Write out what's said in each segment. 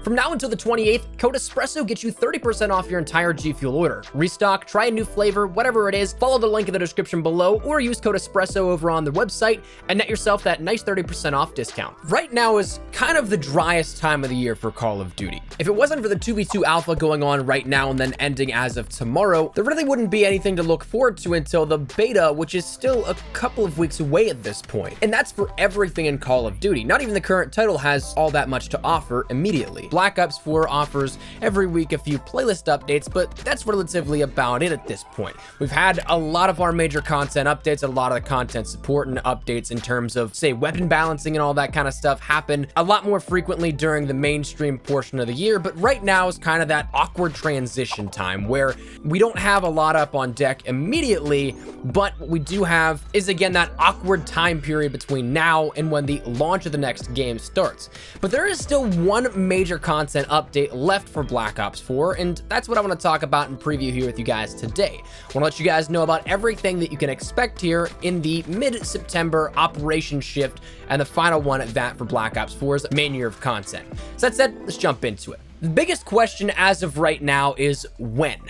From now until the 28th, code Espresso gets you 30% off your entire G Fuel order. Restock, try a new flavor, whatever it is, follow the link in the description below, or use code Espresso over on the website and net yourself that nice 30% off discount. Right now is kind of the driest time of the year for Call of Duty. If it wasn't for the 2v2 alpha going on right now and then ending as of tomorrow, there really wouldn't be anything to look forward to until the beta, which is still a couple of weeks away at this point. And that's for everything in Call of Duty. Not even the current title has all that much to offer immediately. Black Ops 4 offers every week a few playlist updates, but that's relatively about it at this point. We've had a lot of our major content updates, a lot of the content support and updates in terms of, say, weapon balancing and all that kind of stuff happen a lot more frequently during the mainstream portion of the year, but right now is kind of that awkward transition time where we don't have a lot up on deck immediately, but what we do have is, again, that awkward time period between now and when the launch of the next game starts. But there is still one major content update left for Black Ops 4, and that's what I want to talk about and preview here with you guys today. I want to let you guys know about everything that you can expect here in the mid-September operation shift and the final one at that for Black Ops 4's main year of content. So that said, let's jump into it. The biggest question as of right now is when.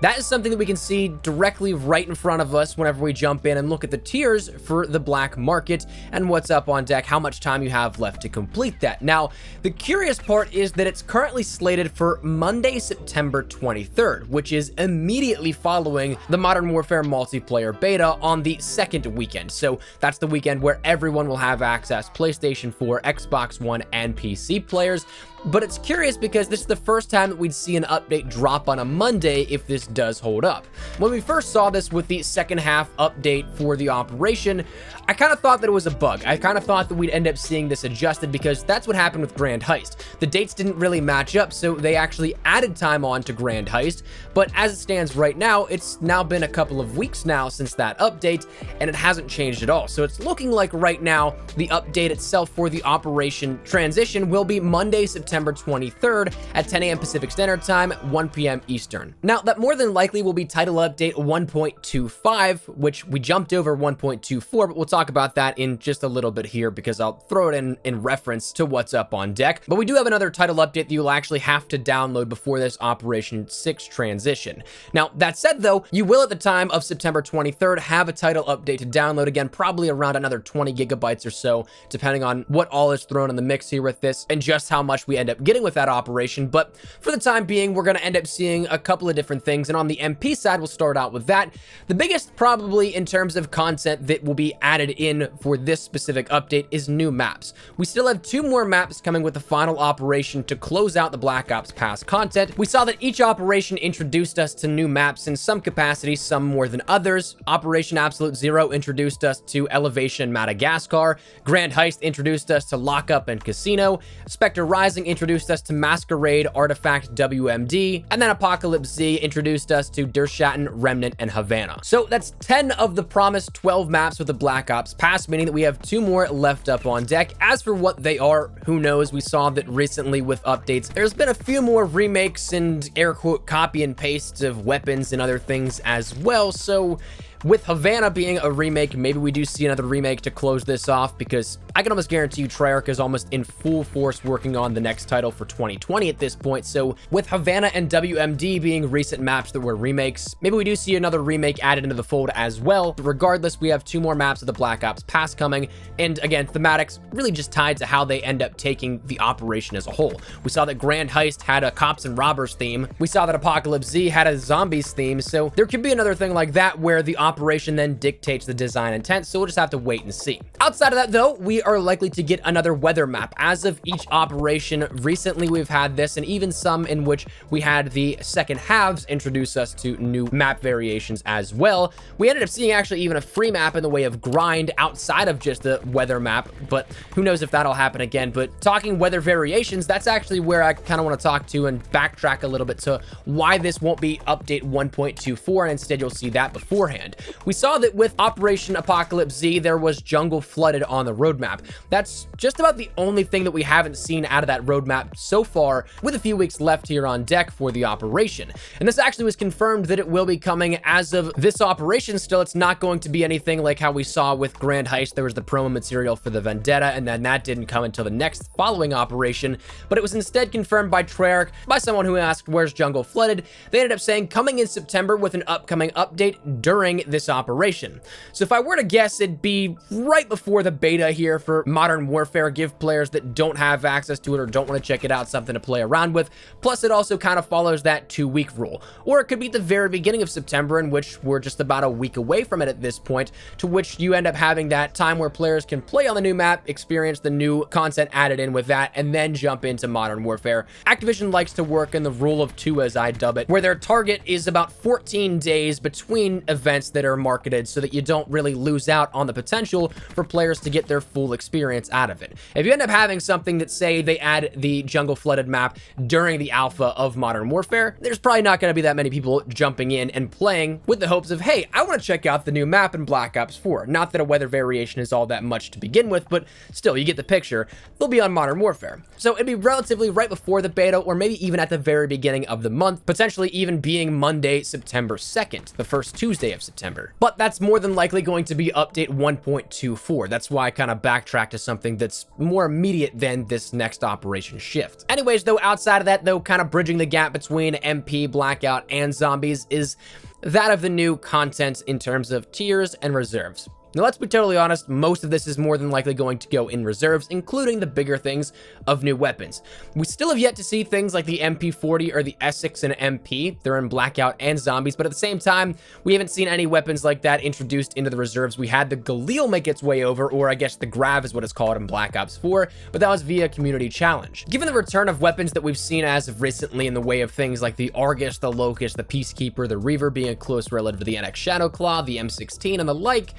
That is something that we can see directly right in front of us whenever we jump in and look at the tiers for the black market and what's up on deck, how much time you have left to complete that. Now, the curious part is that it's currently slated for Monday, September 23rd, which is immediately following the Modern Warfare multiplayer beta on the second weekend. So that's the weekend where everyone will have access, PlayStation 4, Xbox One, and PC players. But it's curious because this is the first time that we'd see an update drop on a Monday if this does hold up. When we first saw this with the second half update for the operation, I kind of thought that it was a bug. I kind of thought that we'd end up seeing this adjusted because that's what happened with Grand Heist. The dates didn't really match up, so they actually added time on to Grand Heist. But as it stands right now, it's now been a couple of weeks now since that update, and it hasn't changed at all. So it's looking like right now, the update itself for the operation transition will be Monday, September 23rd at 10 a.m. Pacific Standard Time, 1 p.m. Eastern. Now, that more than likely will be title update 1.25, which we jumped over 1.24, but we'll talk about that in just a little bit here because I'll throw it in reference to what's up on deck. But we do have another title update that you'll actually have to download before this Operation 6 transition. Now, that said, though, you will at the time of September 23rd have a title update to download, again, probably around another 20 gigabytes or so, depending on what all is thrown in the mix here with this and just how much we end up getting with that operation. But for the time being, we're going to end up seeing a couple of different things, and on the MP side, we'll start out with that. The biggest, probably in terms of content that will be added in for this specific update, is new maps. We still have 2 more maps coming with the final operation to close out the Black Ops Pass content. We saw that each operation introduced us to new maps in some capacity, some more than others. Operation Absolute Zero introduced us to Elevation Madagascar. Grand Heist introduced us to Lockup and Casino. Spectre Rising introduced us to Masquerade, Artifact, WMD, and then Apocalypse Z introduced us to Der Schatten, Remnant, and Havana. So that's 10 of the promised 12 maps with the Black Ops Pass, meaning that we have 2 more left up on deck. As for what they are, who knows? We saw that recently with updates, there's been a few more remakes and air quote copy and pastes of weapons and other things as well. So with Havana being a remake, maybe we do see another remake to close this off, because I can almost guarantee you Treyarch is almost in full force working on the next title for 2020 at this point. So with Havana and WMD being recent maps that were remakes, maybe we do see another remake added into the fold as well. But regardless, we have 2 more maps of the Black Ops Pass coming, and again, thematics really just tied to how they end up taking the operation as a whole. We saw that Grand Heist had a cops and robbers theme. We saw that Apocalypse Z had a zombies theme, so there could be another thing like that where the operation then dictates the design intent, so we'll just have to wait and see. Outside of that, though, we are likely to get another weather map. As of each operation, recently we've had this, and even some in which we had the second halves introduce us to new map variations as well. We ended up seeing actually even a free map in the way of grind outside of just the weather map, but who knows if that'll happen again. But talking weather variations, that's actually where I kind of want to talk to and backtrack a little bit to why this won't be update 1.24, and instead you'll see that beforehand. We saw that with Operation Apocalypse Z, there was jungle flooded on the roadmap. That's just about the only thing that we haven't seen out of that roadmap so far, with a few weeks left here on deck for the operation. And this actually was confirmed that it will be coming as of this operation. Still, it's not going to be anything like how we saw with Grand Heist. There was the promo material for the Vendetta, and then that didn't come until the next following operation, but it was instead confirmed by Treyarch, by someone who asked, where's jungle flooded? They ended up saying coming in September with an upcoming update during this operation. So if I were to guess, it'd be right before the beta here for Modern Warfare, give players that don't have access to it or don't want to check it out something to play around with. Plus, it also kind of follows that 2-week rule. Or it could be at the very beginning of September, in which we're just about a week away from it at this point, to which you end up having that time where players can play on the new map, experience the new content added in with that, and then jump into Modern Warfare. Activision likes to work in the rule of 2, as I dub it, where their target is about 14 days between events that are marketed so that you don't really lose out on the potential for players to get their full experience out of it. If you end up having something that, say, they add the jungle flooded map during the alpha of Modern Warfare, there's probably not going to be that many people jumping in and playing with the hopes of, hey, I want to check out the new map in Black Ops 4. Not that a weather variation is all that much to begin with, but still, you get the picture. They'll be on Modern Warfare. So it'd be relatively right before the beta, or maybe even at the very beginning of the month, potentially even being Monday, September 2nd, the first Tuesday of September. But that's more than likely going to be update 1.24. That's why I kind of backtracked to something that's more immediate than this next operation shift. Anyways, though, outside of that, though, kind of bridging the gap between MP, Blackout, and Zombies is that of the new content in terms of tiers and reserves. Now, let's be totally honest, most of this is more than likely going to go in reserves, including the bigger things of new weapons. We still have yet to see things like the MP40 or the S6 and MP. They're in Blackout and Zombies, but at the same time, we haven't seen any weapons like that introduced into the reserves. We had the Galil make its way over, or I guess the Grav is what it's called in Black Ops 4, but that was via community challenge. Given the return of weapons that we've seen as of recently in the way of things like the Argus, the Locust, the Peacekeeper, the Reaver being a close relative to the NX Shadowclaw, the M16, and the like,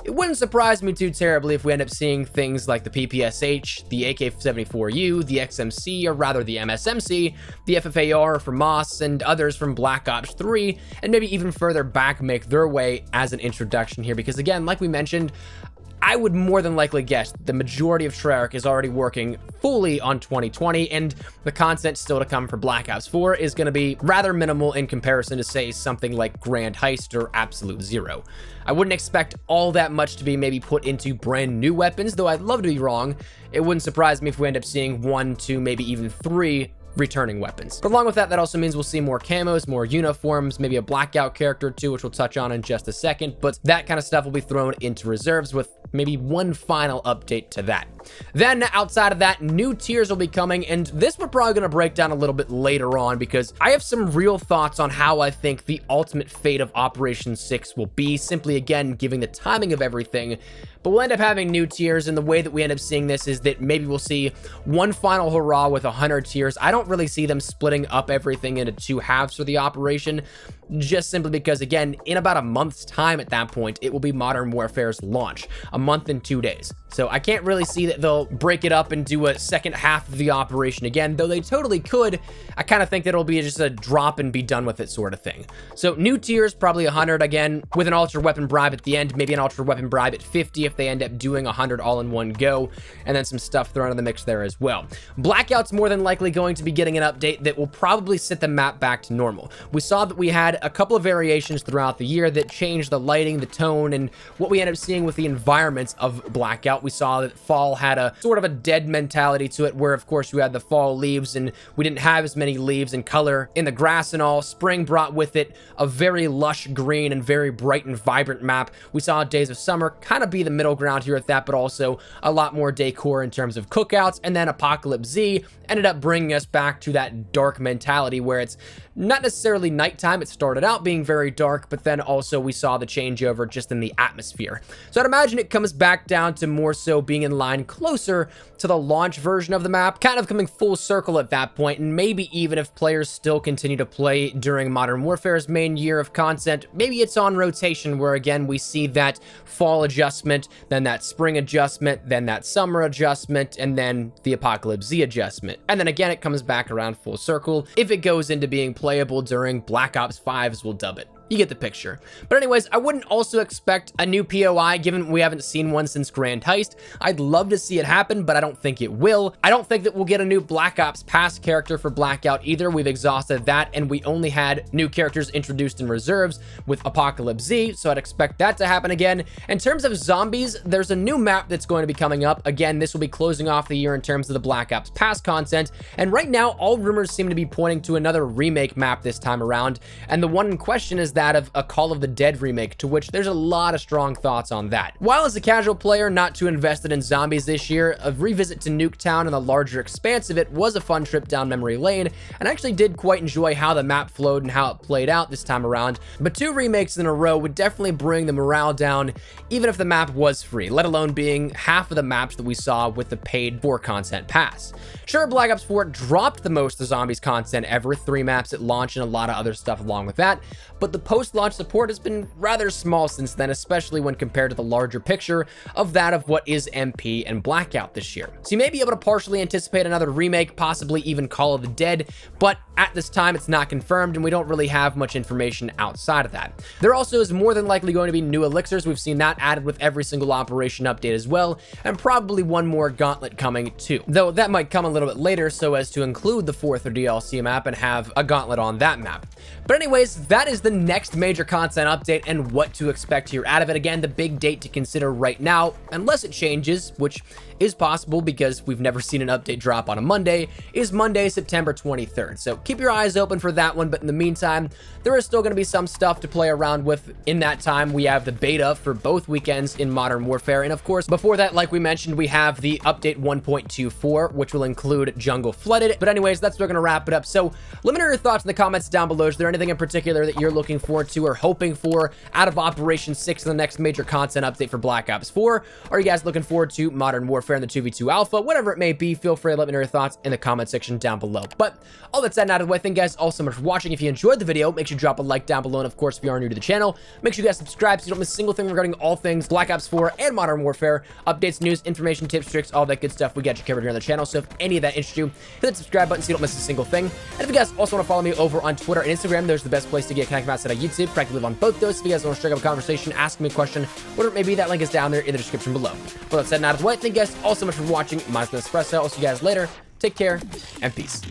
it wouldn't surprise me too terribly if we end up seeing things like the PPSH, the AK-74U, the XMC, or rather the MSMC, the FFAR from Moss, and others from Black Ops 3, and maybe even further back make their way as an introduction here, because again, like we mentioned, I would more than likely guess the majority of Treyarch is already working fully on 2020, and the content still to come for Black Ops 4 is going to be rather minimal in comparison to, say, something like Grand Heist or Absolute Zero. I wouldn't expect all that much to be maybe put into brand new weapons, though I'd love to be wrong. It wouldn't surprise me if we end up seeing 1, 2, maybe even 3 returning weapons. But along with that, that also means we'll see more camos, more uniforms, maybe a Blackout character too, which we'll touch on in just a second, but that kind of stuff will be thrown into reserves with maybe one final update to that. Then outside of that, new tiers will be coming, and this we're probably going to break down a little bit later on because I have some real thoughts on how I think the ultimate fate of Operation 6 will be, simply again giving the timing of everything. But we'll end up having new tiers, and the way that we end up seeing this is that maybe we'll see one final hurrah with 100 tiers. I don't really see them splitting up everything into 2 halves for the operation, just simply because, again, in about a month's time at that point, it will be Modern Warfare's launch, a month and 2 days. So I can't really see that they'll break it up and do a second half of the operation again, though they totally could. I kind of think that it'll be just a drop and be done with it sort of thing. So new tiers, probably 100 again, with an ultra weapon bribe at the end, maybe an ultra weapon bribe at 50 if they end up doing 100 all in one go, and then some stuff thrown in the mix there as well. Blackout's more than likely going to be getting an update that will probably set the map back to normal. We saw that we had a couple of variations throughout the year that changed the lighting, the tone, and what we end up seeing with the environments of Blackout. We saw that fall had a sort of a dead mentality to it, where of course you had the fall leaves and we didn't have as many leaves and color in the grass and all. Spring brought with it a very lush green and very bright and vibrant map. We saw Days of Summer kind of be the middle ground here at that, but also a lot more decor in terms of cookouts. And then Apocalypse Z ended up bringing us back to that dark mentality where it's not necessarily nighttime. It started out being very dark, but then also we saw the changeover just in the atmosphere. So I'd imagine it comes back down to more so being in line closer to the launch version of the map, kind of coming full circle at that point. And maybe even if players still continue to play during Modern Warfare's main year of content, maybe it's on rotation where again we see that fall adjustment, then that spring adjustment, then that summer adjustment, and then the Apocalypse Z adjustment. And then again it comes back around full circle if it goes into being playable during Black Ops 5, as we'll dub it. You get the picture. But anyways, I wouldn't also expect a new POI given we haven't seen one since Grand Heist. I'd love to see it happen, but I don't think it will. I don't think that we'll get a new Black Ops Pass character for Blackout either. We've exhausted that, and we only had new characters introduced in reserves with Apocalypse Z, so I'd expect that to happen again. In terms of zombies, there's a new map that's going to be coming up. Again, this will be closing off the year in terms of the Black Ops Pass content, and right now, all rumors seem to be pointing to another remake map this time around, and the one in question is that of a Call of the Dead remake, to which there's a lot of strong thoughts on that. While as a casual player not too invested in zombies this year, a revisit to Nuketown and the larger expanse of it was a fun trip down memory lane, and I actually did quite enjoy how the map flowed and how it played out this time around, but 2 remakes in a row would definitely bring the morale down, even if the map was free, let alone being half of the maps that we saw with the paid for content pass. Sure, Black Ops 4 dropped the most of zombies content ever, 3 maps at launch and a lot of other stuff along with that, but the post-launch support has been rather small since then, especially when compared to the larger picture of that of what is MP and Blackout this year. So you may be able to partially anticipate another remake, possibly even Call of the Dead, but at this time it's not confirmed and we don't really have much information outside of that. There also is more than likely going to be new elixirs. We've seen that added with every single operation update as well, and probably one more gauntlet coming too, though that might come a little bit later so as to include the 4th or DLC map and have a gauntlet on that map. But anyways, that is the next major content update and what to expect here out of it. Again, the big date to consider right now, unless it changes, which is possible because we've never seen an update drop on a Monday, is Monday, September 23rd. So keep your eyes open for that one, but in the meantime, there is still going to be some stuff to play around with in that time. We have the beta for both weekends in Modern Warfare, and of course, before that, like we mentioned, we have the update 1.24, which will include Jungle Flooded. But anyways, that's where we're going to wrap it up. So let me know your thoughts in the comments down below. Is there anything in particular that you're looking forward to or hoping for out of Operation 6 in the next major content update for Black Ops 4? Are you guys looking forward to Modern Warfare in the 2v2 alpha? Whatever it may be, feel free to let me know your thoughts in the comment section down below. But all that said and out of the way, thank you guys all so much for watching. If you enjoyed the video, make sure you drop a like down below, and of course, if you are new to the channel, make sure you guys subscribe so you don't miss a single thing regarding all things Black Ops 4 and Modern Warfare, updates, news, information, tips, tricks, all that good stuff. We got you covered here on the channel, so if any of that interests you, hit that subscribe button so you don't miss a single thing. And if you guys also want to follow me over on Twitter and Instagram, there's the best place to get connected outside of YouTube. Practically live on both those. If you guys want to strike up a conversation, ask me a question, whatever it may be, that link is down there in the description below. But that said and out of the way, thank you guys all so much for watching. My name is Espresso. I'll see you guys later. Take care and peace.